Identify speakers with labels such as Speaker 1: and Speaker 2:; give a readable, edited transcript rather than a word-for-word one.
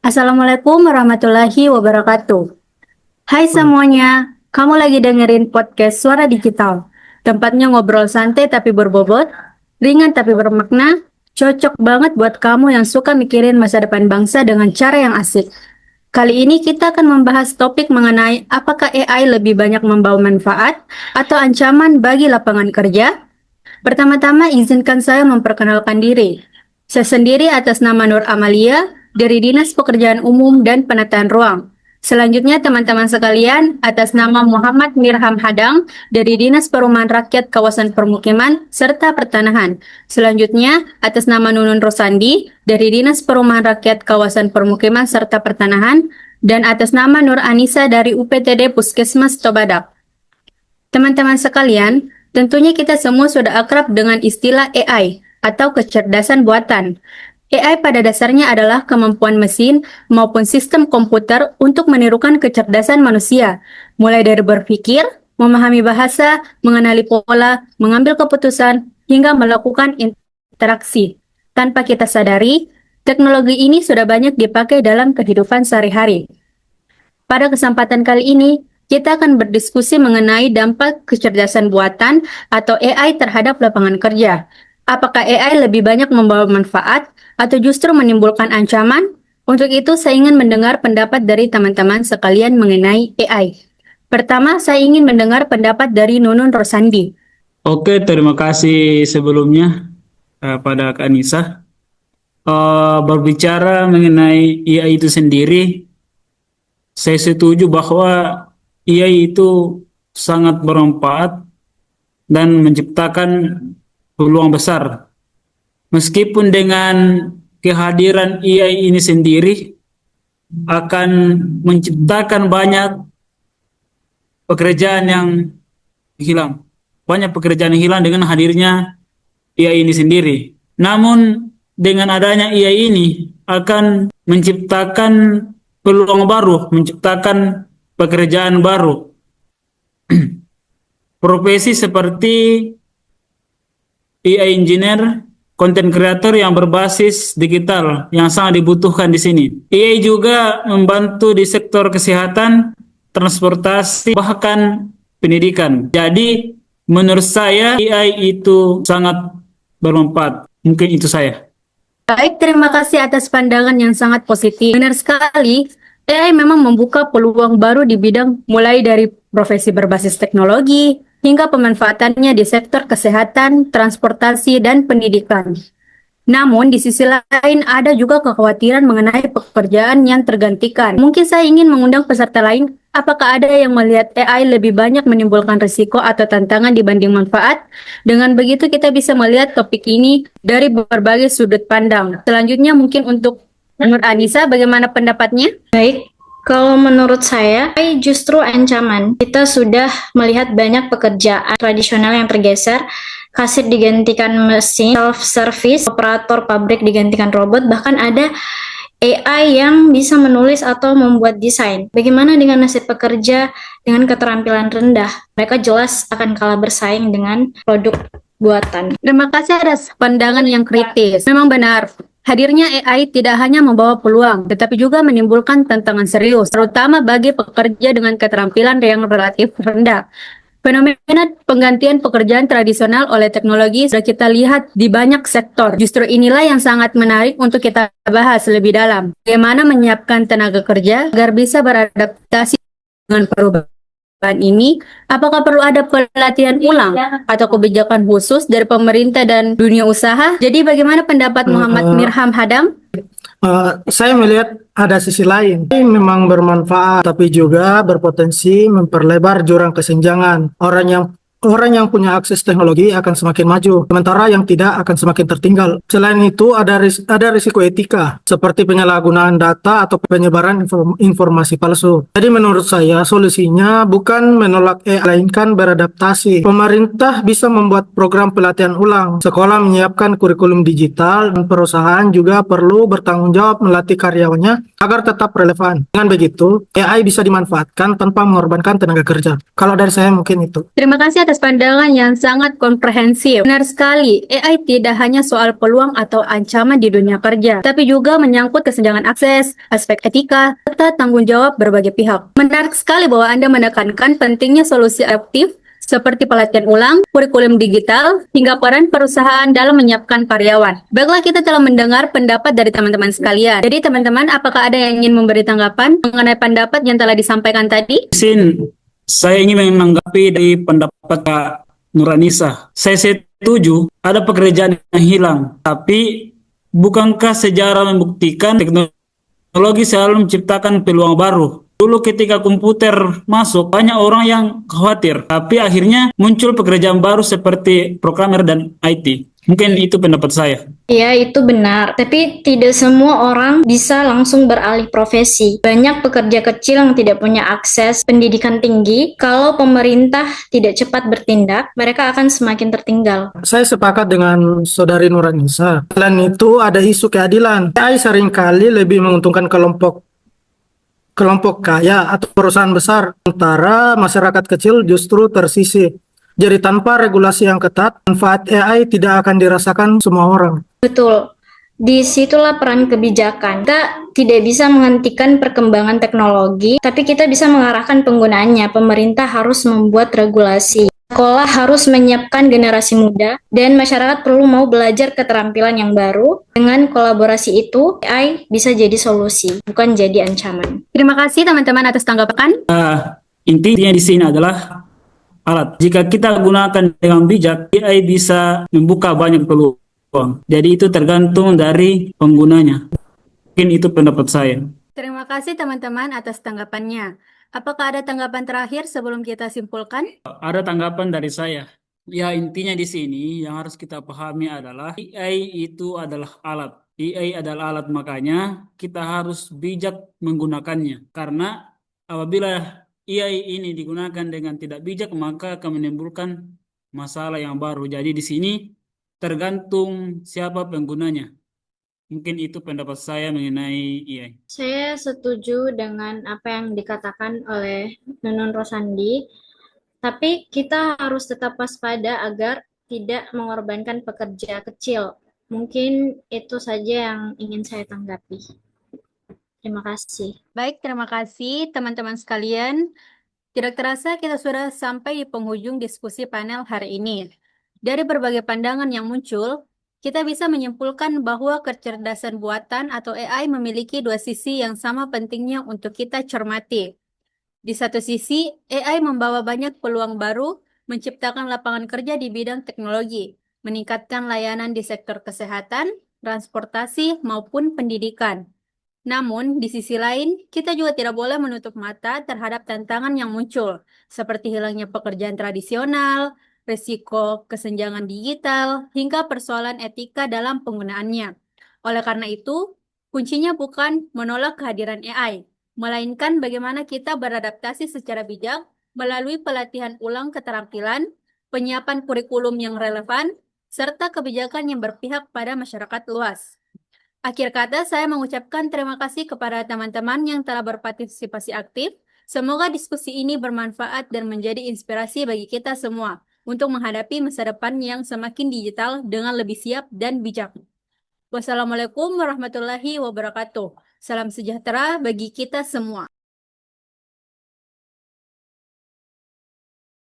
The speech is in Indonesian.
Speaker 1: Assalamualaikum warahmatullahi wabarakatuh. Hai semuanya, kamu lagi dengerin podcast Suara Digital. Tempatnya ngobrol santai tapi berbobot, ringan tapi bermakna, cocok banget buat kamu yang suka mikirin masa depan bangsa dengan cara yang asik. Kali ini kita akan membahas topik mengenai apakah AI lebih banyak membawa manfaat atau ancaman bagi lapangan kerja. Pertama-tama izinkan saya memperkenalkan diri. Saya sendiri atas nama Nur Amalia dari Dinas Pekerjaan Umum dan Penataan Ruang. Selanjutnya teman-teman sekalian atas nama Muhammad Mirham Hadang dari Dinas Perumahan Rakyat Kawasan Permukiman serta Pertanahan. Selanjutnya atas nama Nunun Rosandi dari Dinas Perumahan Rakyat Kawasan Permukiman serta Pertanahan dan atas nama Nur Anissa dari UPTD Puskesmas Tobadak. Teman-teman sekalian, tentunya kita semua sudah akrab dengan istilah AI atau kecerdasan buatan. AI pada dasarnya adalah kemampuan mesin maupun sistem komputer untuk menirukan kecerdasan manusia, mulai dari berpikir, memahami bahasa, mengenali pola, mengambil keputusan, hingga melakukan interaksi. Tanpa kita sadari, teknologi ini sudah banyak dipakai dalam kehidupan sehari-hari. Pada kesempatan kali ini, kita akan berdiskusi mengenai dampak kecerdasan buatan atau AI terhadap lapangan kerja. Apakah AI lebih banyak membawa manfaat atau justru menimbulkan ancaman? Untuk itu, saya ingin mendengar pendapat dari teman-teman sekalian mengenai AI. Pertama, saya ingin mendengar pendapat dari Nunun Rosandi.
Speaker 2: Oke, terima kasih sebelumnya pada Kak Anissa. Berbicara mengenai AI itu sendiri, saya setuju bahwa AI itu sangat bermanfaat dan menciptakan peluang besar. Meskipun dengan kehadiran AI ini sendiri akan menciptakan banyak pekerjaan yang hilang. Banyak pekerjaan yang hilang dengan hadirnya AI ini sendiri. Namun dengan adanya AI ini akan menciptakan peluang baru, menciptakan pekerjaan baru. Profesi seperti AI engineer, content creator yang berbasis digital yang sangat dibutuhkan di sini. AI juga membantu di sektor kesehatan, transportasi, bahkan pendidikan. Jadi menurut saya AI itu sangat bermanfaat. Mungkin itu saya.
Speaker 1: Baik, terima kasih atas pandangan yang sangat positif. Benar sekali, AI memang membuka peluang baru di bidang mulai dari profesi berbasis teknologi hingga pemanfaatannya di sektor kesehatan, transportasi, dan pendidikan. Namun, di sisi lain ada juga kekhawatiran mengenai pekerjaan yang tergantikan. Mungkin saya ingin mengundang peserta lain, apakah ada yang melihat AI lebih banyak menimbulkan risiko atau tantangan dibanding manfaat? Dengan begitu kita bisa melihat topik ini dari berbagai sudut pandang. Selanjutnya mungkin untuk Nur Anissa, bagaimana pendapatnya?
Speaker 3: Baik, kalau menurut saya, AI justru ancaman. Kita sudah melihat banyak pekerjaan tradisional yang tergeser, kasir digantikan mesin, self-service, operator pabrik digantikan robot, bahkan ada AI yang bisa menulis atau membuat desain. Bagaimana dengan nasib pekerja dengan keterampilan rendah? Mereka jelas akan kalah bersaing dengan produk buatan.
Speaker 1: Terima kasih atas pandangan yang kritis. Memang benar, hadirnya AI tidak hanya membawa peluang, tetapi juga menimbulkan tantangan serius, terutama bagi pekerja dengan keterampilan yang relatif rendah. Fenomena penggantian pekerjaan tradisional oleh teknologi sudah kita lihat di banyak sektor. Justru inilah yang sangat menarik untuk kita bahas lebih dalam. Bagaimana menyiapkan tenaga kerja agar bisa beradaptasi dengan perubahan ini? Apakah perlu ada pelatihan ulang atau kebijakan khusus dari pemerintah dan dunia usaha? Jadi bagaimana pendapat Muhammad Mirham Hadam?
Speaker 4: Saya melihat ada sisi lain. Ini memang bermanfaat, tapi juga berpotensi memperlebar jurang kesenjangan. Orang yang punya akses teknologi akan semakin maju, sementara yang tidak akan semakin tertinggal. Selain itu, ada risiko etika, seperti penyalahgunaan data atau penyebaran informasi palsu. Jadi menurut saya, solusinya bukan menolak AI, melainkan beradaptasi. Pemerintah bisa membuat program pelatihan ulang, sekolah menyiapkan kurikulum digital, dan perusahaan juga perlu bertanggung jawab melatih karyawannya agar tetap relevan. Dengan begitu, AI bisa dimanfaatkan tanpa mengorbankan tenaga kerja. Kalau dari saya mungkin itu.
Speaker 1: Terima kasih atas pandangan yang sangat komprehensif. Benar sekali, AI tidak hanya soal peluang atau ancaman di dunia kerja, tapi juga menyangkut kesenjangan akses, aspek etika, serta tanggung jawab berbagai pihak. Menarik sekali bahwa Anda menekankan pentingnya solusi adaptif seperti pelatihan ulang, kurikulum digital, hingga peran perusahaan dalam menyiapkan karyawan. Baiklah, kita telah mendengar pendapat dari teman-teman sekalian. Jadi teman-teman, apakah ada yang ingin memberi tanggapan mengenai pendapat yang telah disampaikan tadi?
Speaker 2: Sin, saya ingin menanggapi dari pendapat Kak Nuranisa. Saya setuju ada pekerjaan yang hilang, tapi bukankah sejarah membuktikan teknologi selalu menciptakan peluang baru? Dulu ketika komputer masuk, banyak orang yang khawatir, tapi akhirnya muncul pekerjaan baru seperti programmer dan IT. Mungkin itu pendapat saya.
Speaker 3: Ya, itu benar. Tapi tidak semua orang bisa langsung beralih profesi. Banyak pekerja kecil yang tidak punya akses pendidikan tinggi. Kalau pemerintah tidak cepat bertindak, mereka akan semakin tertinggal.
Speaker 4: Saya sepakat dengan Saudari Nuranisa. Selain itu, ada isu keadilan. AI seringkali lebih menguntungkan kelompok kaya atau perusahaan besar, sementara masyarakat kecil justru tersisih. Jadi tanpa regulasi yang ketat, manfaat AI tidak akan dirasakan semua orang.
Speaker 3: Betul. Disitulah peran kebijakan. Kita tidak bisa menghentikan perkembangan teknologi, tapi kita bisa mengarahkan penggunaannya. Pemerintah harus membuat regulasi. Sekolah harus menyiapkan generasi muda, dan masyarakat perlu mau belajar keterampilan yang baru. Dengan kolaborasi itu, AI bisa jadi solusi, bukan jadi ancaman.
Speaker 1: Terima kasih teman-teman atas tanggapan.
Speaker 2: Intinya di sini adalah alat. Jika kita gunakan dengan bijak, AI bisa membuka banyak peluang. Jadi itu tergantung dari penggunanya. Mungkin itu pendapat saya.
Speaker 1: Terima kasih teman-teman atas tanggapannya. Apakah ada tanggapan terakhir sebelum kita simpulkan?
Speaker 2: Ada tanggapan dari saya. Ya, intinya di sini yang harus kita pahami adalah AI itu adalah alat. AI adalah alat, makanya kita harus bijak menggunakannya. Karena apabila AI ini digunakan dengan tidak bijak, maka akan menimbulkan masalah yang baru. Jadi di sini tergantung siapa penggunanya. Mungkin itu pendapat saya mengenai AI.
Speaker 3: Saya setuju dengan apa yang dikatakan oleh Nunun Rosandi, tapi kita harus tetap waspada agar tidak mengorbankan pekerja kecil. Mungkin itu saja yang ingin saya tanggapi. Terima kasih.
Speaker 1: Baik, terima kasih teman-teman sekalian. Tidak terasa kita sudah sampai di penghujung diskusi panel hari ini. Dari berbagai pandangan yang muncul, kita bisa menyimpulkan bahwa kecerdasan buatan atau AI memiliki dua sisi yang sama pentingnya untuk kita cermati. Di satu sisi, AI membawa banyak peluang baru, menciptakan lapangan kerja di bidang teknologi, meningkatkan layanan di sektor kesehatan, transportasi, maupun pendidikan. Namun, di sisi lain, kita juga tidak boleh menutup mata terhadap tantangan yang muncul, seperti hilangnya pekerjaan tradisional, risiko kesenjangan digital, hingga persoalan etika dalam penggunaannya. Oleh karena itu, kuncinya bukan menolak kehadiran AI, melainkan bagaimana kita beradaptasi secara bijak melalui pelatihan ulang keterampilan, penyiapan kurikulum yang relevan, serta kebijakan yang berpihak pada masyarakat luas. Akhir kata, saya mengucapkan terima kasih kepada teman-teman yang telah berpartisipasi aktif. Semoga diskusi ini bermanfaat dan menjadi inspirasi bagi kita semua untuk menghadapi masa depan yang semakin digital dengan lebih siap dan bijak. Wassalamualaikum warahmatullahi wabarakatuh. Salam sejahtera bagi kita semua.